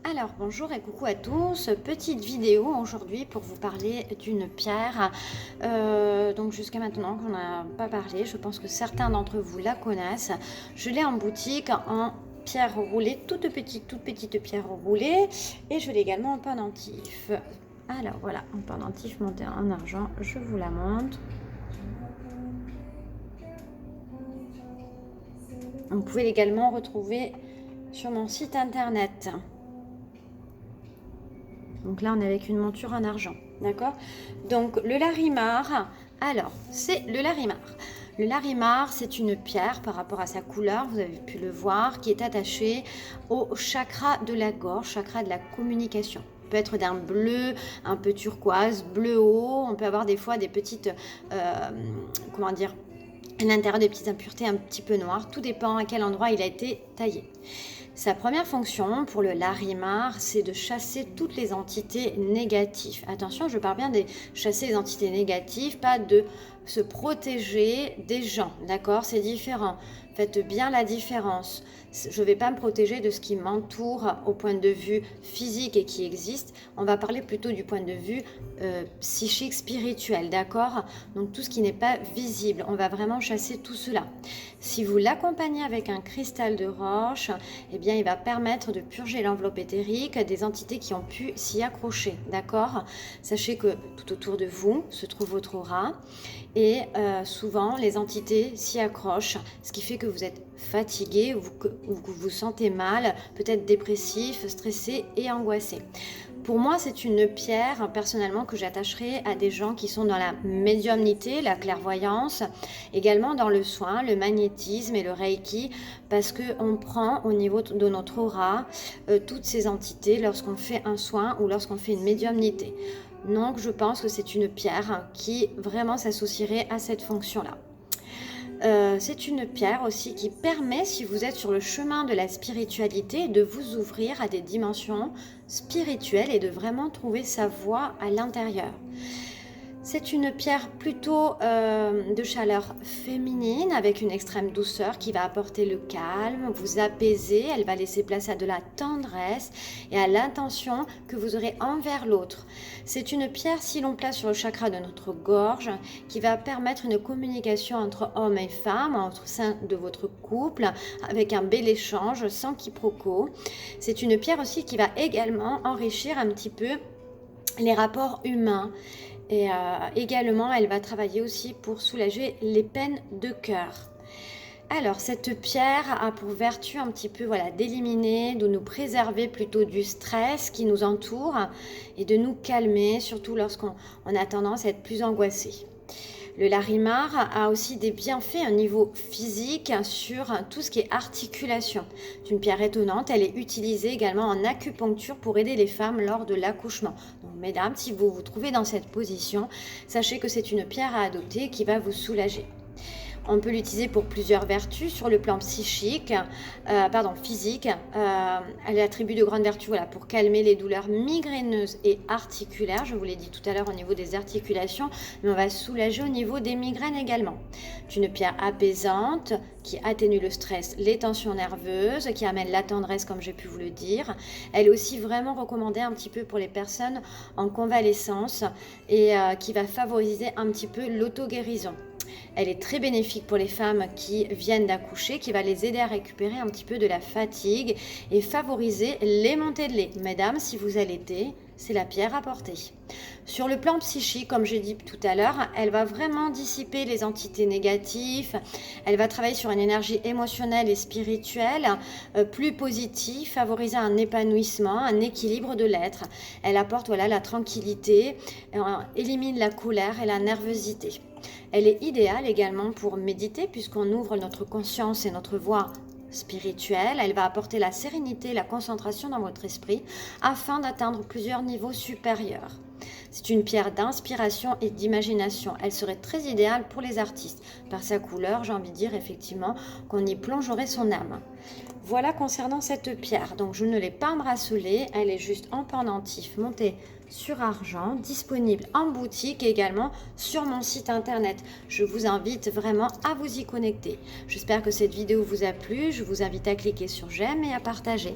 Alors bonjour et coucou à tous, petite vidéo aujourd'hui pour vous parler d'une pierre. Donc jusqu'à maintenant qu'on n'a pas parlé, je pense que certains d'entre vous la connaissent. Je l'ai en boutique en pierre roulée, toute petite pierre roulée, et je l'ai également en pendentif. Alors voilà, en pendentif monté en argent, je vous la montre. Vous pouvez l'également retrouver sur mon site internet. Donc là, on est avec une monture en argent, d'accord? Donc le larimar, alors c'est le larimar. Le larimar, c'est une pierre par rapport à sa couleur, vous avez pu le voir, qui est attachée au chakra de la gorge, chakra de la communication. Il peut être d'un bleu un peu turquoise, bleu haut. On peut avoir des fois des petites, comment dire, à l'intérieur des petites impuretés un petit peu noires. Tout dépend à quel endroit il a été taillé. Sa première fonction pour le larimar, c'est de chasser toutes les entités négatives. Attention, je parle bien de chasser les entités négatives, pas de se protéger des gens, d'accord? C'est différent. Faites bien la différence. Je ne vais pas me protéger de ce qui m'entoure au point de vue physique et qui existe. On va parler plutôt du point de vue psychique, spirituel, d'accord? Donc tout ce qui n'est pas visible, on va vraiment chasser tout cela. Si vous l'accompagnez avec un cristal de roche, eh bien, il va permettre de purger l'enveloppe éthérique des entités qui ont pu s'y accrocher, d'accord? Sachez que tout autour de vous se trouve votre aura et souvent les entités s'y accrochent, ce qui fait que vous êtes fatigué, que vous vous sentez mal, peut-être dépressif, stressé et angoissé. Pour moi, c'est une pierre, personnellement, que j'attacherai à des gens qui sont dans la médiumnité, la clairvoyance, également dans le soin, le magnétisme et le reiki, parce qu'on prend au niveau de notre aura toutes ces entités lorsqu'on fait un soin ou lorsqu'on fait une médiumnité. Donc, je pense que c'est une pierre qui vraiment s'associerait à cette fonction-là. C'est une pierre aussi qui permet, si vous êtes sur le chemin de la spiritualité, de vous ouvrir à des dimensions spirituelles et de vraiment trouver sa voie à l'intérieur. C'est une pierre plutôt de chaleur féminine avec une extrême douceur qui va apporter le calme, vous apaiser. Elle va laisser place à de la tendresse et à l'intention que vous aurez envers l'autre. C'est une pierre, si l'on place sur le chakra de notre gorge, qui va permettre une communication entre hommes et femmes, entre sein de votre couple, avec un bel échange sans quiproquo. C'est une pierre aussi qui va également enrichir un petit peu les rapports humains. Et également, elle va travailler aussi pour soulager les peines de cœur. Alors, cette pierre a pour vertu un petit peu d'éliminer, de nous préserver plutôt du stress qui nous entoure et de nous calmer, surtout lorsqu'on a tendance à être plus angoissé. Le larimar a aussi des bienfaits au niveau physique sur tout ce qui est articulation. C'est une pierre étonnante, elle est utilisée également en acupuncture pour aider les femmes lors de l'accouchement. Donc mesdames, si vous vous trouvez dans cette position, sachez que c'est une pierre à adopter qui va vous soulager. On peut l'utiliser pour plusieurs vertus sur le plan physique. Elle attribue de grandes vertus pour calmer les douleurs migraineuses et articulaires. Je vous l'ai dit tout à l'heure au niveau des articulations, mais on va soulager au niveau des migraines également. C'est une pierre apaisante qui atténue le stress, les tensions nerveuses, qui amène la tendresse comme j'ai pu vous le dire. Elle est aussi vraiment recommandée un petit peu pour les personnes en convalescence et qui va favoriser un petit peu l'auto-guérison. Elle est très bénéfique pour les femmes qui viennent d'accoucher, qui va les aider à récupérer un petit peu de la fatigue et favoriser les montées de lait. Mesdames, si vous allaitez, c'est la pierre à porter. Sur le plan psychique, comme j'ai dit tout à l'heure, elle va vraiment dissiper les entités négatives. Elle va travailler sur une énergie émotionnelle et spirituelle plus positive, favoriser un épanouissement, un équilibre de l'être. Elle apporte la tranquillité, élimine la colère et la nervosité. Elle est idéale également pour méditer puisqu'on ouvre notre conscience et notre voie spirituelle. Elle va apporter la sérénité, la concentration dans votre esprit afin d'atteindre plusieurs niveaux supérieurs. C'est une pierre d'inspiration et d'imagination. Elle serait très idéale pour les artistes. Par sa couleur, j'ai envie de dire effectivement qu'on y plongerait son âme. Voilà concernant cette pierre. Donc je ne l'ai pas bracelée, elle est juste en pendentif montée sur argent, disponible en boutique et également sur mon site internet. Je vous invite vraiment à vous y connecter. J'espère que cette vidéo vous a plu. Je vous invite à cliquer sur j'aime et à partager.